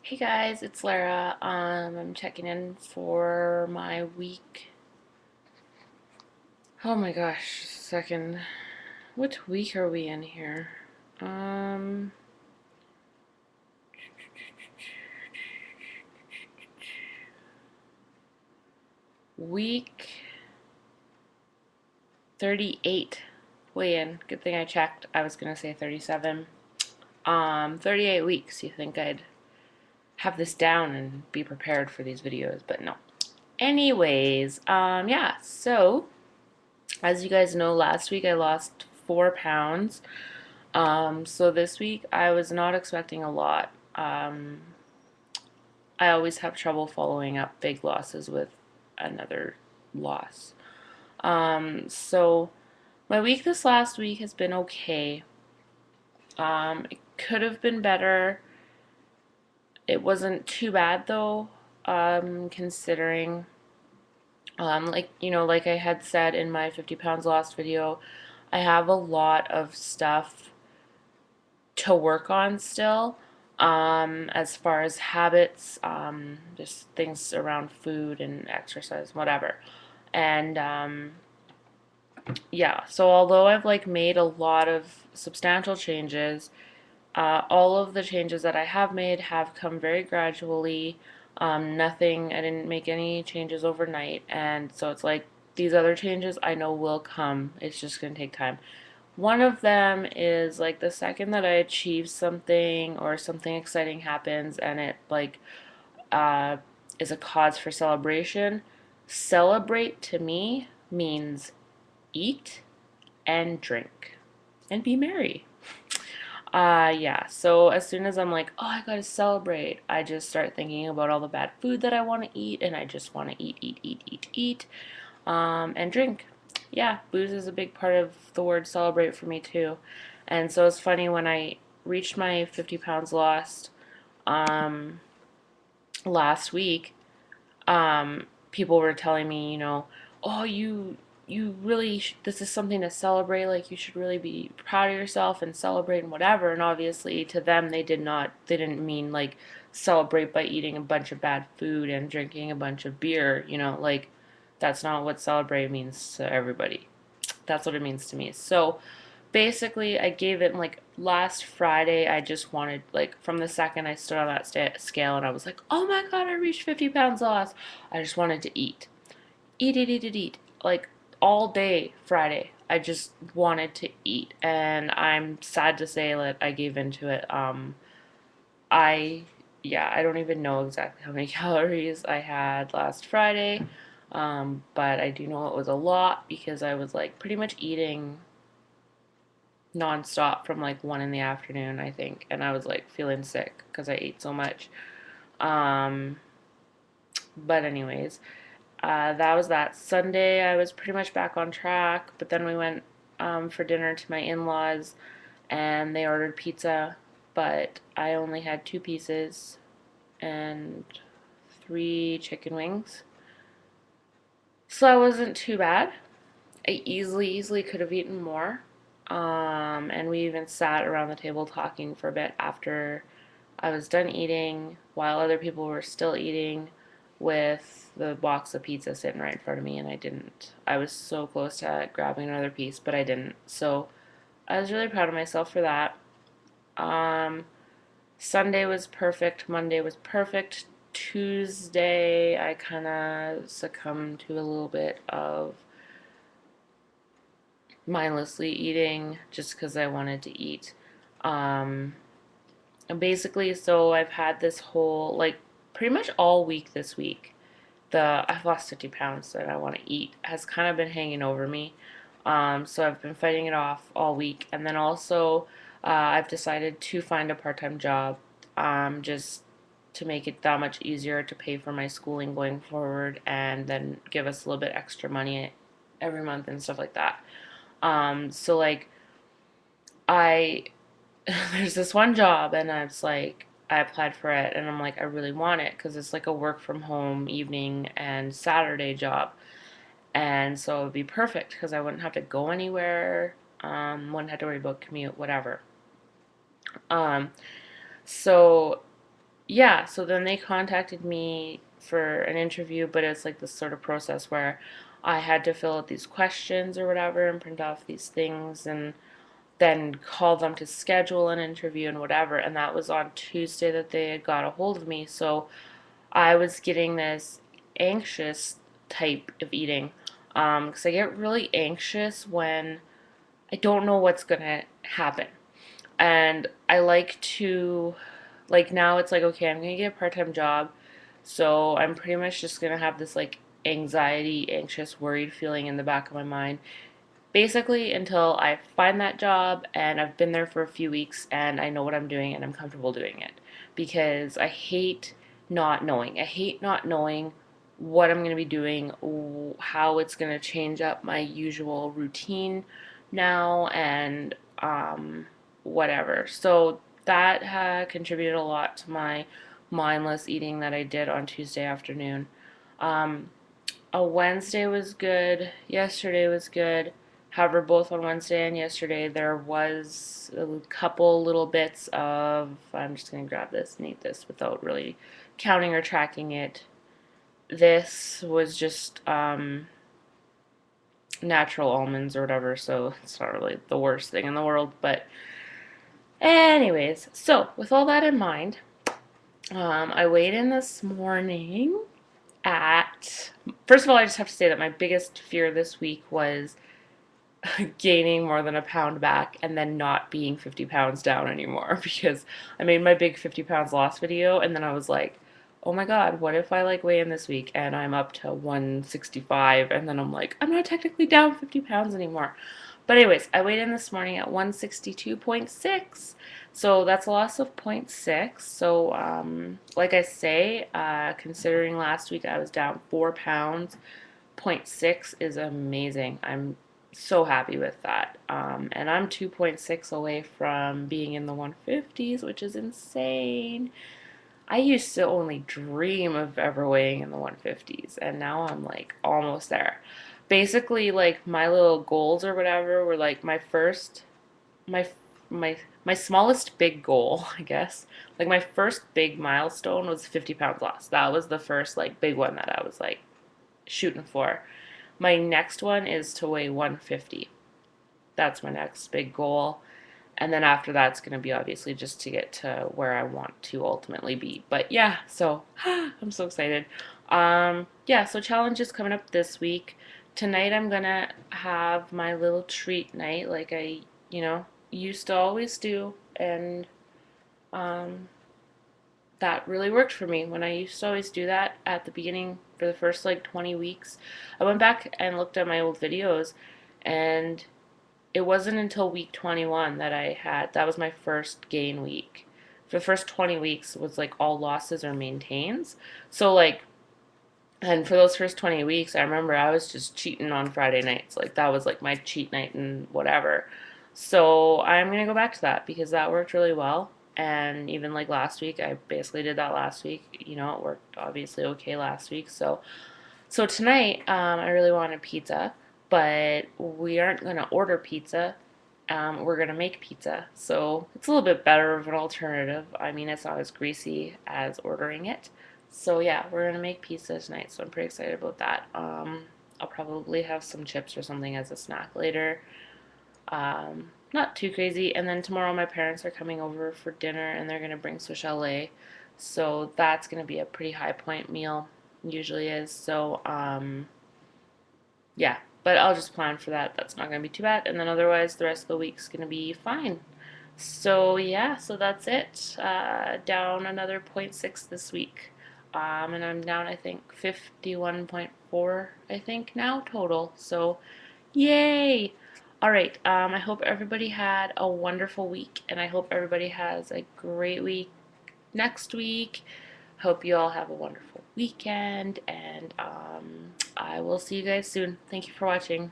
Hey guys, it's Lara. I'm checking in for my week. Oh my gosh, second. What week are we in here? Um, Week 38. Weigh in. Good thing I checked. I was gonna say 37. 38 weeks. You think I'd have this down and be prepared for these videos, but no. Anyways, yeah, so as you guys know, last week I lost 4 pounds. So this week I was not expecting a lot. I always have trouble following up big losses with another loss. So my week this last week has been okay. It could have been better. It wasn't too bad though, considering, like I had said in my 50 pounds lost video, I have a lot of stuff to work on still, as far as habits, just things around food and exercise, whatever. And yeah, so although I've like made a lot of substantial changes, all of the changes that I have made have come very gradually. I didn't make any changes overnight, and so it's like these other changes I know will come. It's just going to take time. One of them is like the second that I achieve something or something exciting happens and it like uh, is a cause for celebration. Celebrate to me means eat and drink and be merry. Yeah, so as soon as I'm like, oh, I gotta celebrate, I just start thinking about all the bad food that I want to eat, and I just want to eat, and drink. Yeah, booze is a big part of the word celebrate for me too. And so it's funny when I reached my 50 pounds lost um, last week, people were telling me, oh, you really this is something to celebrate, like you should really be proud of yourself and celebrate and whatever. And obviously to them they didn't mean like celebrate by eating a bunch of bad food and drinking a bunch of beer, like that's not what celebrate means to everybody. That's what it means to me. So basically, I gave it like last Friday. I just wanted, like, from the second I stood on that scale and I was like, oh my God, I reached 50 pounds lost. I just wanted to eat. Eat. Like, all day Friday. I just wanted to eat. And I'm sad to say that I gave into it. I, yeah, I don't even know exactly how many calories I had last Friday. But I do know it was a lot because I was like pretty much eating nonstop from like 1 in the afternoon, I think, and I was like feeling sick because I ate so much. Um, but anyways, that was that. Sunday, I was pretty much back on track, but then we went for dinner to my in-laws, and they ordered pizza, but I only had 2 pieces and 3 chicken wings, so that wasn't too bad. I easily could have eaten more. And we even sat around the table talking for a bit after I was done eating, while other people were still eating, with the box of pizza sitting right in front of me, and I didn't. I was so close to grabbing another piece, but I didn't. So I was really proud of myself for that. Um, Sunday was perfect. Monday was perfect. Tuesday, I kind of succumbed to a little bit of mindlessly eating just because I wanted to eat. Um, and basically, so I've had this whole, like, pretty much all week this week, I've lost 50 pounds that I want to eat has kind of been hanging over me. So I've been fighting it off all week. And then also, I've decided to find a part time job, just to make it that much easier to pay for my schooling going forward and then give us a little bit extra money every month and stuff like that. So like I there's this one job and I was like I applied for it and I'm like I really want it because it's like a work from home evening and Saturday job. And so it would be perfect because I wouldn't have to go anywhere, wouldn't have to worry about commute, whatever. Um, so yeah, so then they contacted me for an interview, but it's like this sort of process where I had to fill out these questions or whatever and print off these things and then call them to schedule an interview and whatever. And that was on Tuesday that they had got a hold of me. So I was getting this anxious type of eating because I get really anxious when I don't know what's going to happen. And I like to, like, now it's like, okay, I'm going to get a part time job. So I'm pretty much just going to have this, like, anxiety, anxious, worried feeling in the back of my mind basically until I find that job and I've been there for a few weeks and I know what I'm doing and I'm comfortable doing it. Because I hate not knowing. I hate not knowing what I'm going to be doing, how it's going to change up my usual routine now, and whatever. So that contributed a lot to my mindless eating that I did on Tuesday afternoon. Um, a Wednesday was good. Yesterday was good. However, both on Wednesday and yesterday, there was a couple little bits of, I'm just going to grab this and eat this without really counting or tracking it. This was just natural almonds or whatever, so it's not really the worst thing in the world. But, anyways, so with all that in mind, I weighed in this morning at, first of all, I just have to say that my biggest fear this week was gaining more than a pound back and then not being 50 pounds down anymore because I made my big 50 pounds lost video and then I was like, oh my god, what if I like weigh in this week and I'm up to 165 and then I'm like, I'm not technically down 50 pounds anymore. But anyways, I weighed in this morning at 162.6. So that's a loss of zero point 0.6. So, like I say, considering last week I was down 4 pounds, zero point 0.6 is amazing. I'm so happy with that. And I'm 2.6 away from being in the 150s, which is insane. I used to only dream of ever weighing in the 150s, and now I'm like almost there. Basically, like my little goals or whatever were like my my my smallest big goal, I guess. Like my first big milestone was 50 pounds lost. That was the first like big one that I was like shooting for. My next one is to weigh 150. That's my next big goal. And then after that's going to be obviously just to get to where I want to ultimately be. But yeah, so I'm so excited. Yeah, so challenges coming up this week. Tonight I'm going to have my little treat night like I, used to always do. And um, that really worked for me when I used to always do that at the beginning for the first like 20 weeks. I went back and looked at my old videos and it wasn't until week 21 that was my first gain week. For the first 20 weeks was like all losses or maintains. So like and for those first 20 weeks, I remember I was just cheating on Friday nights. Like that was like my cheat night and whatever. So I'm going to go back to that because that worked really well. And even like last week, I basically did that last week. It worked obviously okay last week. So tonight, I really wanted pizza, but we aren't going to order pizza. We're going to make pizza. So it's a little bit better of an alternative. I mean, it's not as greasy as ordering it. So yeah, we're going to make pizza tonight. So I'm pretty excited about that. I'll probably have some chips or something as a snack later. Not too crazy. And then tomorrow my parents are coming over for dinner and they're going to bring Swiss chalet. So that's going to be a pretty high point meal. Usually is. So, yeah. But I'll just plan for that. That's not going to be too bad. And then otherwise, the rest of the week's going to be fine. So, yeah. So that's it. Down another zero point 0.6 this week. And I'm down, I think, 51.4, I think, now total. So, yay! All right. I hope everybody had a wonderful week, and I hope everybody has a great week next week. Hope you all have a wonderful weekend, and I will see you guys soon. Thank you for watching.